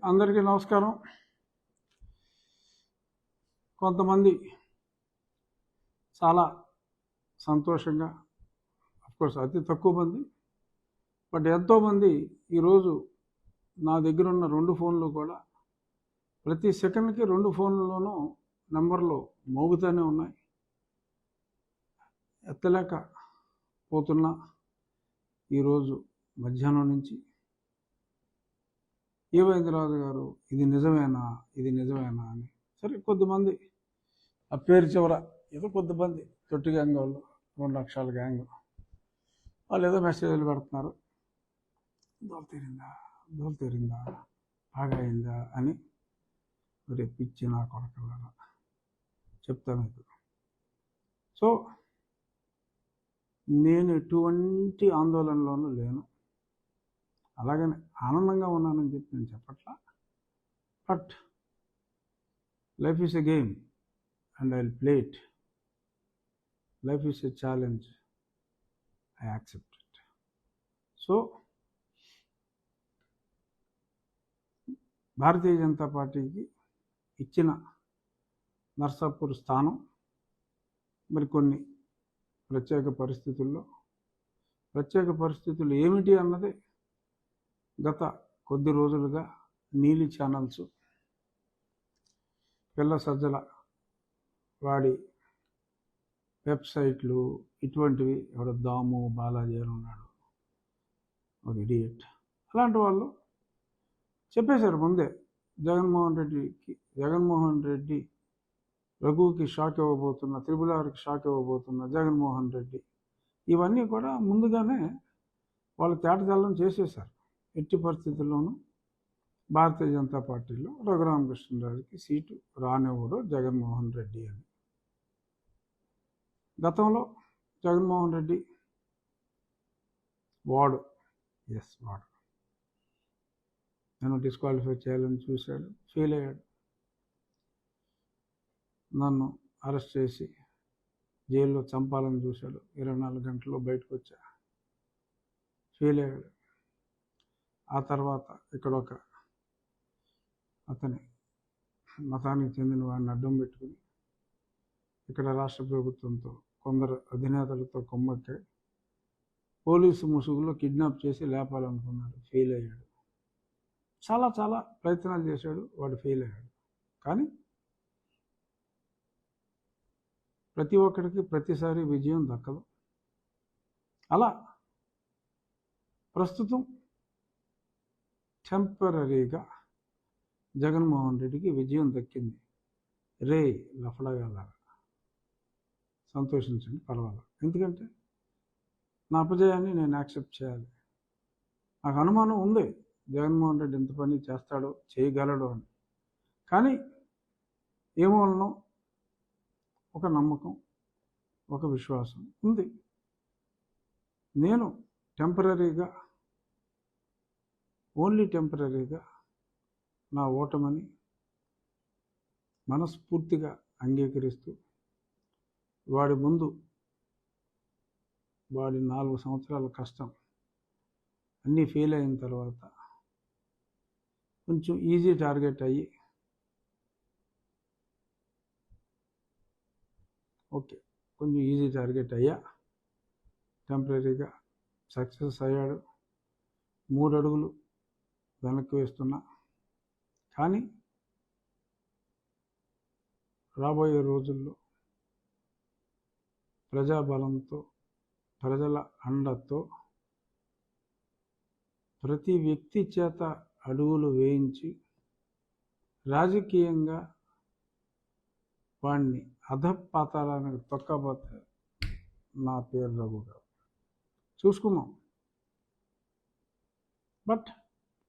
అందరికీ నమస్కారం. కొంతమంది చాలా సంతోషంగా, అఫ్కోర్స్ అతి తక్కువ మంది, బట్ ఎంతోమంది ఈరోజు నా దగ్గర ఉన్న 2 ఫోన్లు కూడా ప్రతి సెకండ్కి 2 ఫోన్లలోనూ నెంబర్లు మోగుతూనే ఉన్నాయి. ఎత్తలేక పోతున్నా ఈరోజు మధ్యాహ్నం నుంచి ఏమైందిరాజు గారు, ఇది నిజమేనా అని. సరే, కొద్దిమంది ఆ పేరు చివర ఏదో కొద్దిమంది తొట్టి గ్యాంగ్ వాళ్ళు, 2 లక్షల గ్యాంగ్ వాళ్ళు ఏదో మెసేజ్లు పెడుతున్నారు, దోలు తీరిందా బాగా అయిందా అని. రేపు పిచ్చి నా కొడకల్లారా చెప్తాను మీకు. సో నేను ఎటువంటి ఆందోళనలోనూ లేను, అలాగని ఆనందంగా ఉన్నానని చెప్పి నేను చెప్పట్లా. But life is a game and I will play it. Life is a challenge, I accept it. So Bharatiya Janata పార్టీకి ఇచ్చిన నర్సాపూర్ స్థానం మరి కొన్ని ప్రత్యేక పరిస్థితులు ఏమిటి అన్నది గత కొద్ది రోజులుగా నీలి ఛానల్స్, పిల్ల సజ్జల వాడి వెబ్సైట్లు, ఇటువంటివి, ఎవడో దాము బాలాజీ అని ఉన్నాడు, ఒక ఇడియట్, అలాంటి వాళ్ళు చెప్పేశారు ముందే జగన్మోహన్ రెడ్డి రఘుకి షాక్ ఇవ్వబోతున్న, త్రిపులార్కి షాక్ ఇవ్వబోతున్న జగన్మోహన్ రెడ్డి, ఇవన్నీ కూడా ముందుగానే వాళ్ళు తేటతెల్లం చేసేశారు. ఎట్టి పరిస్థితుల్లోనూ భారతీయ జనతా పార్టీలో రఘురామకృష్ణరాజుకి సీటు రానివ్వడు జగన్మోహన్ రెడ్డి అని. గతంలో జగన్మోహన్ రెడ్డి వాడు నన్ను డిస్క్వాలిఫై చేయాలని చూశాడు, ఫెయిల్ అయ్యాడు. నన్ను అరెస్ట్ చేసి జైల్లో చంపాలని చూశాడు, 24 గంటల్లో బయటకు వచ్చా, ఫెయిల్ అయ్యాడు. ఆ తర్వాత ఇక్కడ ఒక అతని మతానికి చెందిన వాడిని అడ్డం పెట్టుకుని ఇక్కడ రాష్ట్ర ప్రభుత్వంతో, కొందరు అధినేతలతో కొమ్మక్కాయి పోలీసు ముసుగులో కిడ్నాప్ చేసి లేపాలనుకున్నాడు, ఫెయిల్ అయ్యాడు. చాలా ప్రయత్నాలు చేశాడు, వాడు ఫెయిల్ అయ్యాడు. కానీ ప్రతి ఒక్కరికి ప్రతిసారి విజయం దక్కదు. అలా ప్రస్తుతం టెంపరీగా జగన్మోహన్ రెడ్డికి విజయం దక్కింది. రే లఫడగాలాగా సంతోషించండి, పర్వాలేదు. ఎందుకంటే నా అపజయాన్ని నేను యాక్సెప్ట్ చేయాలి. నాకు అనుమానం ఉంది జగన్మోహన్ రెడ్డి ఎంత పని చేస్తాడో, చేయగలడు అని. కానీ ఏమోనో ఒక నమ్మకం, ఒక విశ్వాసం ఉంది. నేను ఓన్లీ టెంపరీగా నా ఓటమని మనస్ఫూర్తిగా అంగీకరిస్తూ, వాడి ముందు వాడి 4 సంవత్సరాల కష్టం అన్నీ ఫెయిల్ అయిన తర్వాత కొంచెం ఈజీ టార్గెట్ అయ్యి, కొంచెం ఈజీ టార్గెట్ అయ్యా, టెంపరీగా సక్సెస్ అయ్యాడు. 3 అడుగులు వెనక్కి వేస్తున్నా. కానీ రాబోయే రోజుల్లో ప్రజాబలంతో, ప్రజల అండతో, ప్రతి వ్యక్తి చేత అడుగులు వేయించి రాజకీయంగా వాడిని అధపాతాళానికి తొక్కబోతే నా పేరు రఘు గారు. చూసుకున్నాం. బట్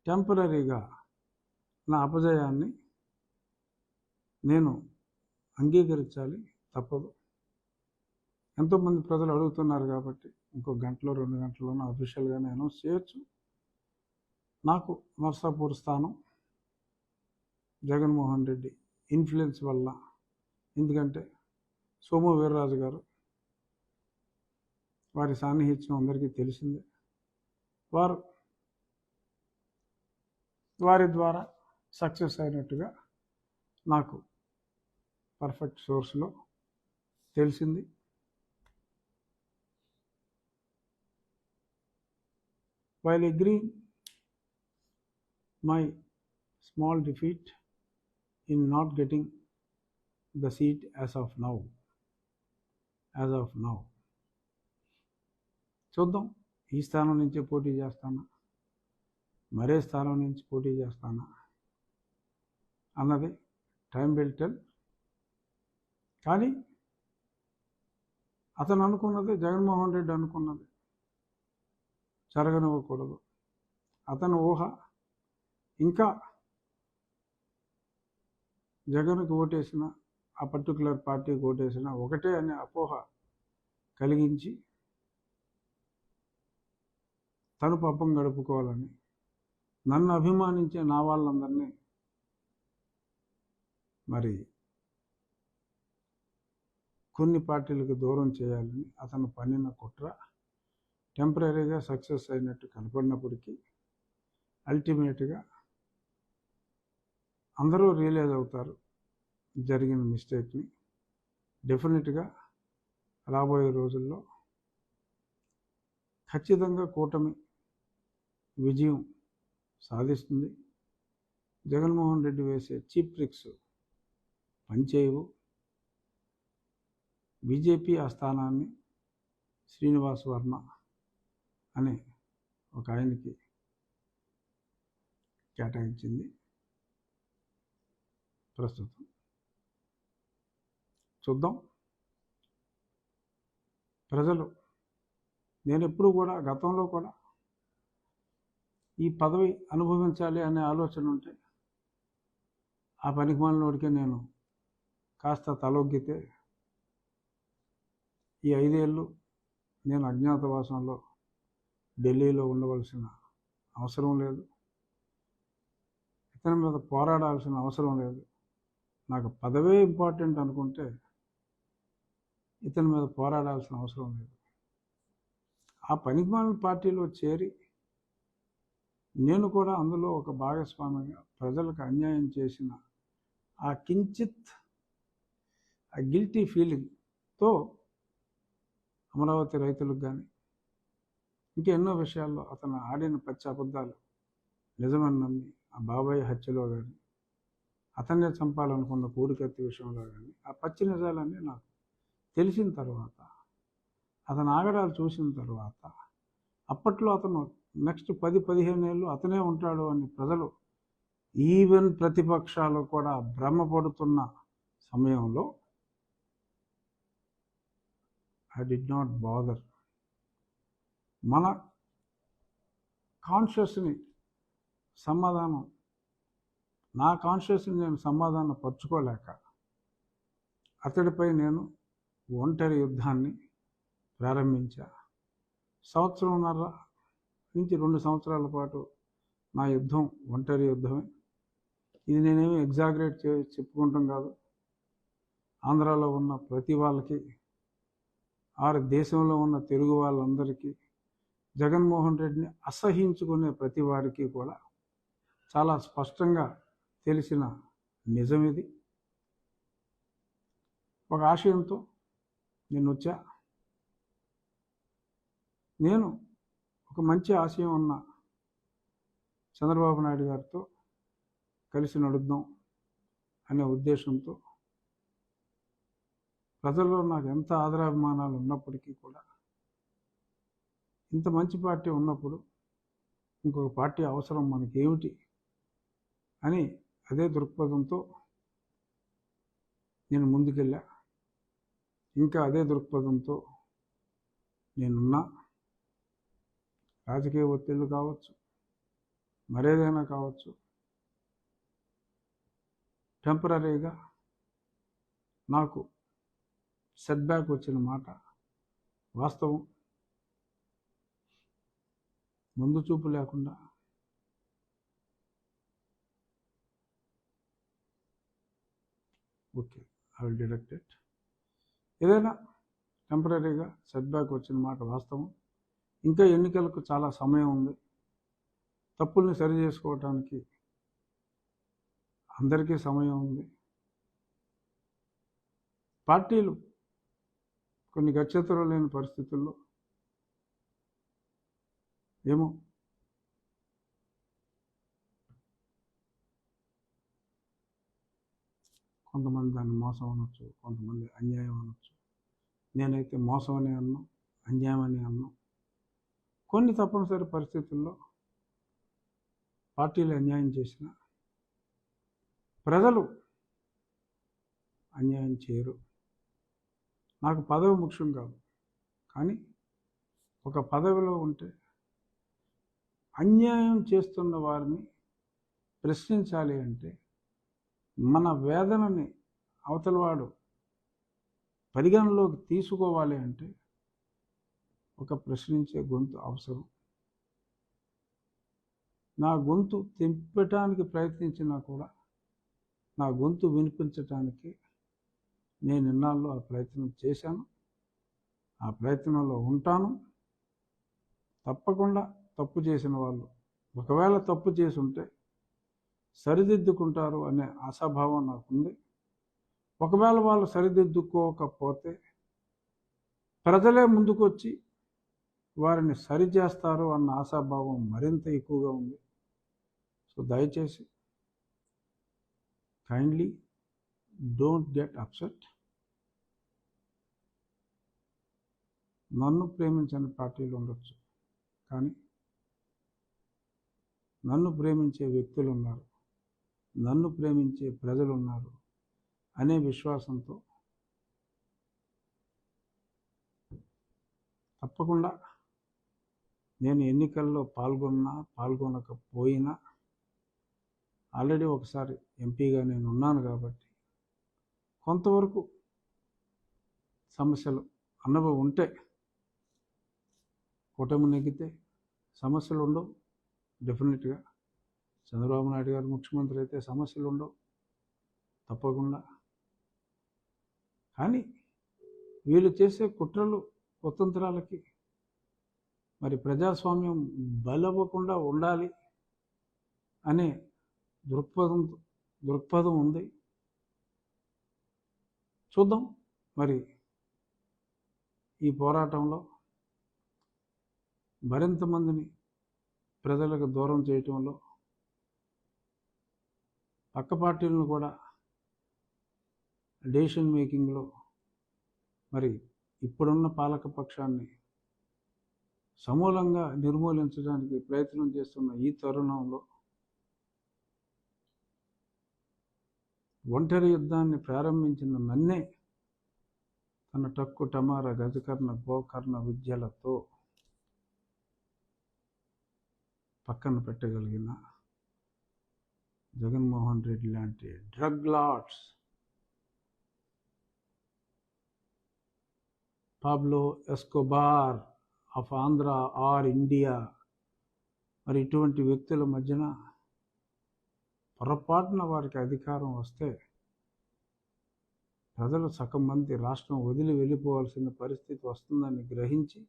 టెంపరీగా నా అపజయాన్ని నేను అంగీకరించాలి, తప్పదు. ఎంతోమంది ప్రజలు అడుగుతున్నారు కాబట్టి ఇంకో గంటలో 2 గంటల్లోనూ అఫీషియల్గానే అనౌన్స్ చేయొచ్చు. నాకు నర్సాపూర్ స్థానం జగన్మోహన్ రెడ్డి ఇన్ఫ్లుయెన్స్ వల్ల, ఎందుకంటే సోము వీర్రాజు గారు, వారి సాన్నిహిత్యం అందరికీ తెలిసిందే. వారి ద్వారా సక్సెస్ అయినట్టుగా నాకు పర్ఫెక్ట్ సోర్స్లో తెలిసింది. While agreeing my small defeat in not getting the seat as of now, చూద్దాం, ఈ స్థానం నుంచే పోటీ చేస్తానా, మరే స్థానం నుంచి పోటీ చేస్తానా అన్నది టైం విల్ టెల్. కానీ అతను అనుకున్నది, జగన్మోహన్ రెడ్డి అనుకున్నది జరగనివ్వకూడదు. అతని ఊహ ఇంకా జగన్కి ఓటేసిన, ఆ పర్టికులర్ పార్టీకి ఓటేసిన ఒకటే అనే అపోహ కలిగించి తను పాపం గడుపుకోవాలని, నన్ను అభిమానించే నా వాళ్ళందరినీ మరి కొన్ని పార్టీలకు దూరం చేయాలని అతను పన్నిన కుట్ర టెంపరీగా సక్సెస్ అయినట్టు కనపడినప్పటికీ అల్టిమేట్గా అందరూ రియలైజ్ అవుతారు జరిగిన మిస్టేక్ని. డెఫినెట్గా రాబోయే రోజుల్లో ఖచ్చితంగా కూటమి విజయం సాధిస్తుంది. జగన్మోహన్ రెడ్డి వేసే చీప్ ట్రిక్స్ పనిచేయవు. బీజేపీ ఆ స్థానాన్ని శ్రీనివాస్ వర్మ అనే ఒక ఆయనకి కేటాయించింది. ప్రస్తుతం చూద్దాం. ప్రజలు, నేను ఎప్పుడు కూడా గతంలో కూడా ఈ పదవి అనుభవించాలి అనే ఆలోచన ఉంటే ఆ పనికిమాలినోడికే నేను కాస్త తలొగ్గితే ఈ 5 ఏళ్ళు నేను అజ్ఞాతవాసంలో ఢిల్లీలో ఉండవలసిన అవసరం లేదు, ఇతని మీద పోరాడాల్సిన అవసరం లేదు. నాకు పదవే ఇంపార్టెంట్ అనుకుంటే ఇతని మీద పోరాడాల్సిన అవసరం లేదు. ఆ పనికిమాలిన పార్టీలో చేరి నేను కూడా అందులో ఒక భాగస్వామిగా ప్రజలకు అన్యాయం చేసిన ఆ కించిత్ ఆ గిల్టీ ఫీలింగ్తో అమరావతి రైతులకు కానీ ఇంకెన్నో విషయాల్లో అతను ఆడిన పచ్చి అబద్ధాలు నిజమని నమ్మి, ఆ బాబాయ్ హత్యలో కానీ, అతన్నే చంపాలనుకున్న పూడికత్తి విషయంలో కానీ ఆ పచ్చి నిజాలన్నీ నాకు తెలిసిన తర్వాత, అతను ఆగడాలు చూసిన తర్వాత, అప్పట్లో అతను నెక్స్ట్ 10-15 ఏళ్ళు అతనే ఉంటాడు అని ప్రజలు, ఈవెన్ ప్రతిపక్షాలు కూడా భ్రమపడుతున్న సమయంలో ఐ డిడ్ నాట్ బాదర్. మన కాన్షియస్ని సమాధానం, నా కాన్షియస్ని నేను సమాధానం పరుచుకోలేక అతడిపై నేను ఒంటరి యుద్ధాన్ని ప్రారంభించా. 1.5 నుంచి 2 సంవత్సరాల పాటు నా యుద్ధం ఒంటరి యుద్ధమే. ఇది నేనేమి ఎగ్జాగరేట్ చెప్పుకుంటాం కాదు. ఆంధ్రాలో ఉన్న ప్రతి వాళ్ళకి, దేశంలో ఉన్న తెలుగు వాళ్ళందరికీ, జగన్మోహన్ రెడ్డిని అసహించుకునే ప్రతి వారికి కూడా చాలా స్పష్టంగా తెలిసిన నిజం ఇది. ఒక ఆశయంతో నేను వచ్చా. నేను ఒక మంచి ఆశయం ఉన్న చంద్రబాబు నాయుడు గారితో కలిసి నడుద్దాం అనే ఉద్దేశంతో, ప్రజల్లో నాకు ఎంత ఆదరాభిమానాలు ఉన్నప్పటికీ కూడా, ఇంత మంచి పార్టీ ఉన్నప్పుడు ఇంకొక పార్టీ అవసరం మనకేమిటి అని అదే దృక్పథంతో నేను ముందుకెళ్ళా. ఇంకా అదే దృక్పథంతో నేనున్నా. రాజకీయ ఒత్తిళ్ళు కావచ్చు, మరేదైనా కావచ్చు, టెంపరీగా నాకు సెట్బ్యాక్ వచ్చిన మాట వాస్తవం. ముందు చూపు లేకుండా okay, I will deduct it. ఏదైనా టెంపరీగా సెట్బ్యాక్ వచ్చిన మాట వాస్తవం. ఇంకా ఎన్నికలకు చాలా సమయం ఉంది. తప్పుల్ని సరి చేసుకోవటానికి అందరికీ సమయం ఉంది. పార్టీలు కొన్ని గత్యంతరం లేని పరిస్థితుల్లో ఏమో కొంతమంది దాన్ని మోసం అనొచ్చు, కొంతమంది అన్యాయం అనొచ్చు. నేనైతే మోసం అని అన్నా, అన్యాయం అని అన్నా. కొన్ని తప్పనిసరి పరిస్థితుల్లో పార్టీలు అన్యాయం చేసిన ప్రజలు అన్యాయం చేయరు. నాకు పదవి ముఖ్యం కాదు, కానీ ఒక పదవిలో ఉంటే అన్యాయం చేస్తున్న వారిని ప్రశ్నించాలి అంటే, మన వేదనని అవతలవాడు పరిగణలోకి తీసుకోవాలి అంటే ఒక ప్రశ్నించే గొంతు అవసరం. నా గొంతు తెంపటానికి ప్రయత్నించినా కూడా నా గొంతు వినిపించటానికి నేను ఇన్నాళ్ళు ఆ ప్రయత్నం చేశాను, ఆ ప్రయత్నంలో ఉంటాను. తప్పకుండా తప్పు చేసిన వాళ్ళు ఒకవేళ తప్పు చేసి ఉంటే సరిదిద్దుకుంటారు అనే ఆశాభావం నాకుంది. ఒకవేళ వాళ్ళు సరిదిద్దుకోకపోతే ప్రజలే ముందుకొచ్చి వారిని సరిచేస్తారు అన్న ఆశాభావం మరింత ఎక్కువగా ఉంది. సో దయచేసి కైండ్లీ డోంట్ గెట్ అప్సెట్. నన్ను ప్రేమించని పార్టీలు ఉండొచ్చు, కానీ నన్ను ప్రేమించే వ్యక్తులు ఉన్నారు, నన్ను ప్రేమించే ప్రజలు ఉన్నారు అనే విశ్వాసంతో తప్పకుండా నేను ఎన్నికల్లో పాల్గొనకపోయినా ఆల్రెడీ ఒకసారి ఎంపీగా నేను ఉన్నాను కాబట్టి కొంతవరకు సమస్యలు అనుభవం ఉంటే, కూటమి నెగ్గితే సమస్యలు ఉండవు. డెఫినెట్గా చంద్రబాబు నాయుడు గారు ముఖ్యమంత్రి అయితే సమస్యలు ఉండవు తప్పకుండా. కానీ వీళ్ళు చేసే కుట్రలు కుతంత్రాలకి మరి ప్రజాస్వామ్యం బలవ్వకుండా ఉండాలి అనే దృక్పథం ఉంది. చూద్దాం మరి ఈ పోరాటంలో మరింత మందిని ప్రజలకు దూరం చేయటంలో, పక్క పార్టీలను కూడా డెసిషన్ మేకింగ్లో మరి ఇప్పుడున్న పాలకపక్షాన్ని సమూలంగా నిర్మూలించడానికి ప్రయత్నం చేస్తున్న ఈ తరుణంలో ఒంటరి యుద్ధాన్ని ప్రారంభించిన నన్నే తన టక్కు టమార గజకర్ణ గోకర్ణ విద్యలతో పక్కన పెట్టగలిగిన జగన్మోహన్ రెడ్డి లాంటి drug lords, Pablo Escobar of Andhra or India, మరి ఇటువంటి వ్యక్తుల మధ్యన పొరపాటున వారికి అధికారం వస్తే ప్రజలు సగం మంది రాష్ట్రం వదిలి వెళ్ళిపోవాల్సిన పరిస్థితి వస్తుందని గ్రహించి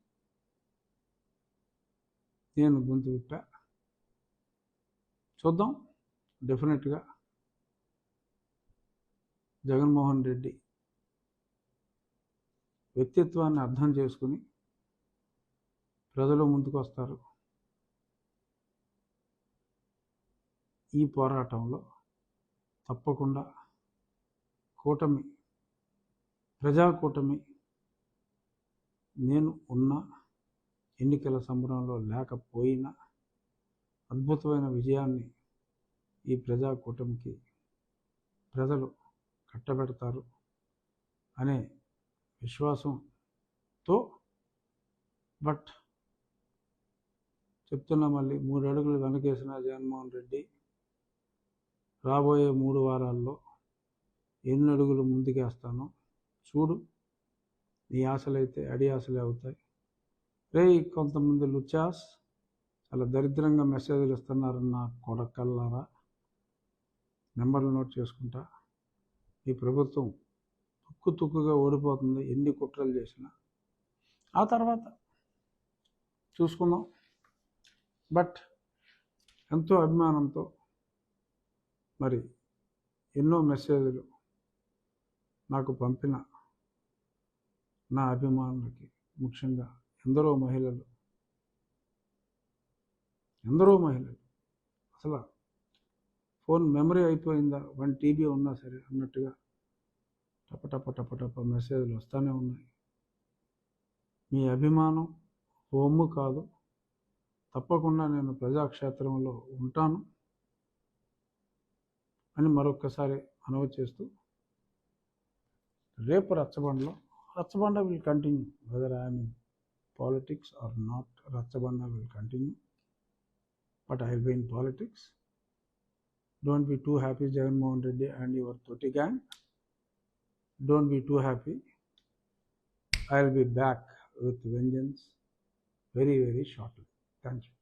నేను గొంతు విప్పా. చూద్దాం. డెఫినెట్గా జగన్మోహన్ రెడ్డి వ్యక్తిత్వాన్ని అర్థం చేసుకుని ప్రజలు ముందుకు వస్తారు. ఈ పోరాటంలో తప్పకుండా కూటమి, ప్రజాకూటమి నేను ఉన్న ఎన్నికల సంబరంలో లేకపోయినా అద్భుతమైన విజయాన్ని ఈ ప్రజాకూటమికి ప్రజలు కట్టబెడతారు అనే విశ్వాసంతో, బట్ చెప్తున్నా మళ్ళీ 3 అడుగులు వెనకేసిన జగన్మోహన్ రెడ్డి రాబోయే 3 వారాల్లో ఎన్ని అడుగులు ముందుకేస్తానో చూడు. నీ ఆశలైతే అడి ఆశలే అవుతాయి. కొంతమంది లుచాస్ చాలా దరిద్రంగా మెసేజ్లు ఇస్తున్నారన్న కొడకల్లారా, నెంబర్లు నోట్ చేసుకుంటా. ఈ ప్రభుత్వం తుక్కుగా ఓడిపోతుంది ఎన్ని కుట్రలు చేసినా. ఆ తర్వాత చూసుకుందాం. బట్ ఎంతో అభిమానంతో మరి ఎన్నో మెసేజ్లు నాకు పంపిన నా అభిమానులకి, ముఖ్యంగా ఎందరో మహిళలు అసలు ఫోన్ మెమరీ అయిపోయిందా, 1 TB ఉన్నా సరే అన్నట్టుగా టప మెసేజ్లు వస్తూనే ఉన్నాయి. మీ అభిమానం ఒమ్ము కాదు, తప్పకుండా నేను ప్రజాక్షేత్రంలో ఉంటాను అని మరొక్కసారి మనవి చేస్తూ, రేపు Rachabanda will continue, whether I'm in politics or not. Rachabanda will continue, but I will be in politics. Don't be too happy, Jagan Mohan Reddy and your Toti gang. Don't be too happy. I will be back with vengeance very, very shortly. Thank you.